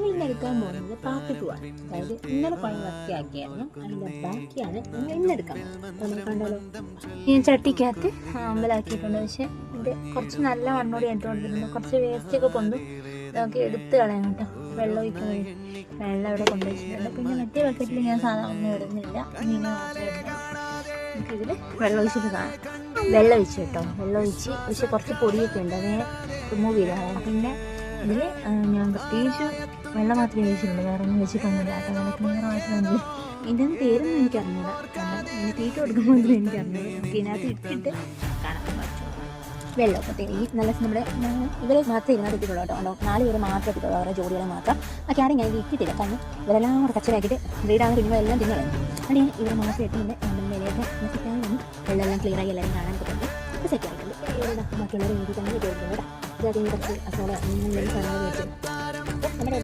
നമ്മൾ ഇന്ന് എടുക്കാൻ പോകുന്നത് പാർട്ട് 2 ആണ്. അതായത് ഇന്നലെ പണി വൃത്തിയാക്കിയായിരുന്നു, അതിൻ്റെ ബാക്കിയാണ് നമ്മൾ ഇന്നെടുക്കാൻ പോകുന്നത്. കണ്ടല്ലോ, ഈ ചട്ടിക്കകത്ത് അമ്പലാക്കിയിട്ടുണ്ട്. പക്ഷേ ഇത് കുറച്ച് നല്ല മണ്ണോട് ഇട്ടുകൊണ്ടിരുന്നു, കുറച്ച് വേസ്റ്റൊക്കെ പൊന്തും. നമുക്ക് എടുത്ത് കളയാം കേട്ടോ. വെള്ളം ഒഴിക്കുന്നത്, വെള്ളം ഇവിടെ കൊണ്ടുവച്ചിട്ടുണ്ട്. പിന്നെ മറ്റേ ബക്കറ്റിൽ ഞാൻ സാധാരണ ഒന്നും ഇടുന്നില്ല, മീൻ മാത്രമേ ഇടുന്നു. നമുക്കിതിൽ വെള്ളം ഒഴിച്ചിട്ട് കാണാം. വെള്ളം ഒഴിച്ച് കേട്ടോ, വെള്ളം ഒഴിച്ച് പക്ഷേ കുറച്ച് പൊടിയൊക്കെ ഉണ്ട്, അതിനെ റിമൂവ് ചെയ്താണ്. പിന്നെ ഇതിൽ ഞാൻ പ്രത്യേകിച്ച് വെള്ളം മാത്രമേ ഒഴിച്ചിട്ടുള്ളൂ, വേറെ ഒന്നും വെച്ചിട്ടൊന്നുമില്ല. അങ്ങനെ ക്ലിയറായിട്ട് വന്നില്ല. ഇതിൻ്റെ പേരൊന്നും എനിക്കറിഞ്ഞൂടാ, കാരണം ഇതിന് തീറ്റ കൊടുക്കുമ്പോൾ എനിക്കറിഞ്ഞൂടാ. നമുക്ക് ഇതിനകത്ത് ഇട്ടിട്ട് കാണാൻ പറ്റും. വെള്ളമൊക്കെ തേങ്ങി നല്ല നമ്മുടെ ഇവരെ മാത്രമേ ഇതിനകത്ത് ഇട്ടിട്ടുള്ളൂ കേട്ടോ. 4 പേര് മാത്രമേ ഇട്ടിട്ടുള്ളൂ, അവരുടെ ജോഡികളെ മാത്രം. ആ ക്യാരി ഞാൻ ഇത് ഇട്ടിട്ടില്ല, കാരണം ഇവരെല്ലാം കൂടെ കച്ചറാക്കിയിട്ട് ബ്രീഡാണ് തിന്നുമ്പോൾ എല്ലാം തിന്നുകളയും. അത് ഞാൻ ഇവരെ മാത്രം ഇട്ടിട്ടുണ്ട്. വിലയൊക്കെ സെറ്റായി വന്നു, വെള്ളമെല്ലാം ക്ലിയറായി എല്ലാവരും കാണാൻ പറ്റുന്നുണ്ട്. ഇപ്പോൾ സെറ്റായിട്ടുണ്ട്. ബാക്കിയുള്ളവർ രീതി തന്നെ ഇട്ട് കൊടുക്കുന്നത് കേട്ടോ. ഇത് അതിന് കുറച്ച് അസോള സാധനങ്ങൾ വെച്ചു നമ്മുടെ